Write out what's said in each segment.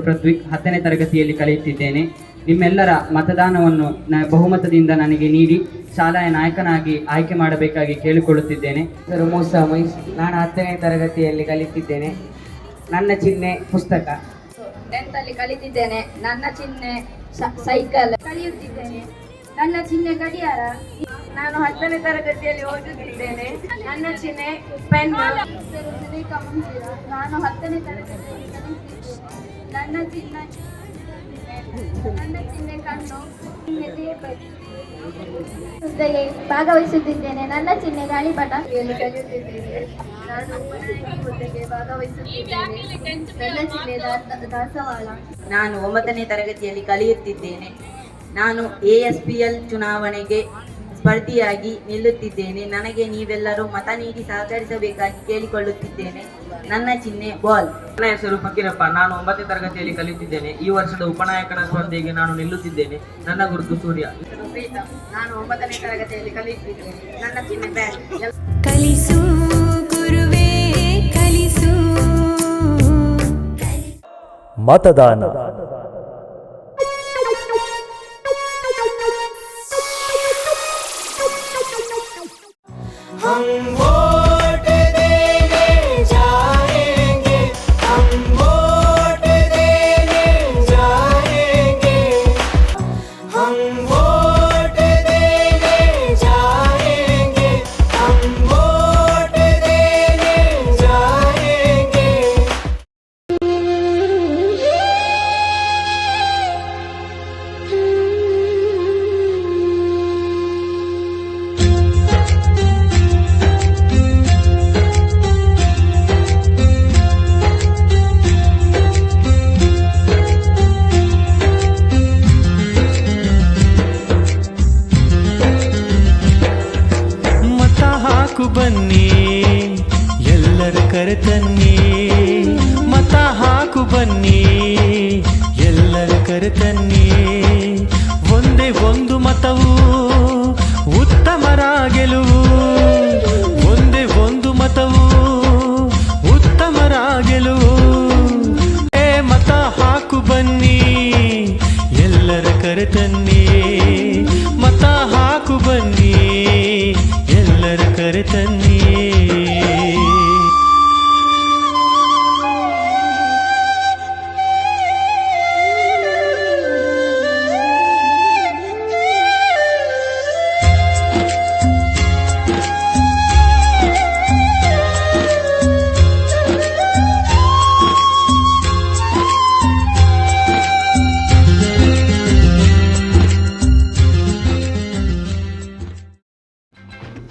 ಪೃಥ್ವಿ, 10ನೇ ತರಗತಿಯಲ್ಲಿ ಕಲಿಯುತ್ತಿದ್ದೇನೆ. ನಿಮ್ಮೆಲ್ಲರ ಮತದಾನವನ್ನು ಬಹುಮತದಿಂದ ನನಗೆ ನೀಡಿ ಶಾಲೆಯ ನಾಯಕನಾಗಿ ಆಯ್ಕೆ ಮಾಡಬೇಕಾಗಿ ಕೇಳಿಕೊಳ್ಳುತ್ತಿದ್ದೇನೆ. ಹೆಸರು ಮೂಸಾ ಮೈಸ್. ನಾನು 10ನೇ ತರಗತಿಯಲ್ಲಿ ಕಲಿತಿದ್ದೇನೆ. ನನ್ನ ಚಿಹ್ನೆ ಪುಸ್ತಕ. 10th ಅಲ್ಲಿ ಕಲಿತಿದ್ದೇನೆ. ನನ್ನ ಚಿಹ್ನೆ ಸೈಕಲ್. ಕಲಿಯುತ್ತಿದ್ದೇನೆ. ನನ್ನ ಚಿಹ್ನೆ ಗಡಿಯಾರ. ನಾನು 10ನೇ ತರಗತಿಯಲ್ಲಿ ಓದುತ್ತಿದ್ದೇನೆ. ನನ್ನ ಚಿಹ್ನೆ ಪೆನ್. ನಾನು 10ನೇ ತರಗತಿಯಲ್ಲಿ ಕಲಿಯುತ್ತಿದ್ದೇನೆ. ನನ್ನ ಚಿಹ್ನೆ ಕಣ್ಣು. ಹುದ್ದೆಗೆ ಭಾಗವಹಿಸುತ್ತಿದ್ದೇನೆ. ನನ್ನ ಚಿಹ್ನೆ ಗಾಳಿಪಟ. ಕಲಿಯುತ್ತಿದ್ದೇನೆ. ನಾನು ಹುದ್ದೆಗೆ ಭಾಗವಹಿಸುತ್ತಿದ್ದೇನೆ. ನನ್ನ ಚಿಹ್ನೆ ದಾಸವಾಳ. ನಾನು 9ನೇ ತರಗತಿಯಲ್ಲಿ ಕಲಿಯುತ್ತಿದ್ದೇನೆ. ನಾನು ASPL ಚುನಾವಣೆಗೆ ಸ್ಪರ್ಧಿಯಾಗಿ ನಿಲ್ಲುತ್ತಿದ್ದೇನೆ. ನನಗೆ ನೀವೆಲ್ಲರೂ ಮತ ನೀಡಿ ಸಹಕರಿಸಬೇಕಾಗಿ ಕೇಳಿಕೊಳ್ಳುತ್ತಿದ್ದೇನೆ. ನನ್ನ ಚಿಹ್ನೆ ಬಾಲ್. ನನ್ನ ಹೆಸರು ಫಕೀರಪ್ಪ. ನಾನು 9ನೇ ತರಗತಿಯಲ್ಲಿ ಕಲಿಯುತ್ತಿದ್ದೇನೆ. ಈ ವರ್ಷದ ಉಪನಾಯಕನ ಸ್ಪರ್ಧೆಗೆ ನಾನು ನಿಲ್ಲುತ್ತಿದ್ದೇನೆ. ನನ್ನ ಗುರುತು ಸೂರ್ಯ. ನಾನು 9ನೇ ತರಗತಿಯಲ್ಲಿ ಕಲಿಯುತ್ತಿದ್ದೇನೆ. ನನ್ನ ಚಿಹ್ನೆ ಬ್ಯಾಟ್. ಕಲಿಸು ಗುರುವೇ ಕಲಿಸು. ಮತದಾನ हम वोट देने जाएंगे, हम वोट देने जाएंगे, हम वोट देने जाएंगे, हम वोट देने जाएंगे. ಬನ್ನಿ ಎಲ್ಲರ ಕರೆತನ್ನಿ, ಮತ ಹಾಕು ಬನ್ನಿ ಎಲ್ಲರ ಕರೆತನ್ನಿ. ಒಂದೇ ಒಂದು ಮತವು ಉತ್ತಮರ ಗೆಲುವು, ಒಂದೇ ಒಂದು ಮತವು ಉತ್ತಮರ ಗೆಲುವು. ಮತ ಹಾಕು ಬನ್ನಿ ಎಲ್ಲರ ಕರೆತನ್ನಿ, ಮತ ಹಾಕು ಬನ್ನಿ ಎಲ್ಲರ ಕರೆತನ್ನಿ.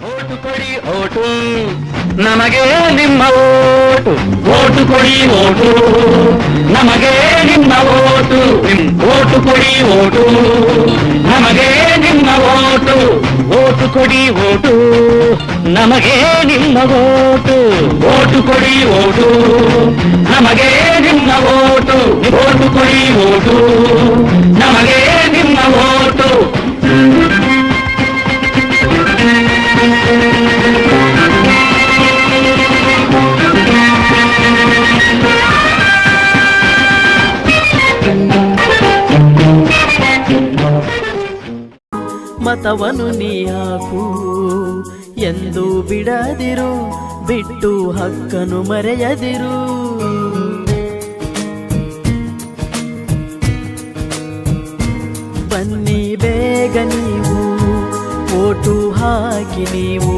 ಓಟು ಕೊಡಿ ಓಟು ನಮಗೆ ನಿಮ್ಮ ಓಟು, ಓಟು ಕೊಡಿ ಓಟು ನಮಗೆ ನಿಮ್ಮ ಓಟು, ಓಟು ಕೊಡಿ ಓಟು ನಮಗೆ ನಿಮ್ಮ ಓಟು, ಓಟು ಕೊಡಿ ಓಟು ನಮಗೆ ನಿಮ್ಮ ಓಟು, ಓಟು ಕೊಡಿ ಓಟು ನಮಗೆ ನಿಮ್ಮ ಓಟು, ಓಟು ಕೊಡಿ ಓಟು ನಮಗೆ ನಿಮ್ಮ ಓಟು. ಮತವನ್ನು ನೀ ಹಾಕು ಎಂದು ಬಿಡದಿರು, ಬಿಟ್ಟು ಹಕ್ಕನ್ನು ಮರೆಯದಿರು. ಬನ್ನಿ ಬೇಗ ನೀವು ಓಟು ಹಾಕಿ ನೀವು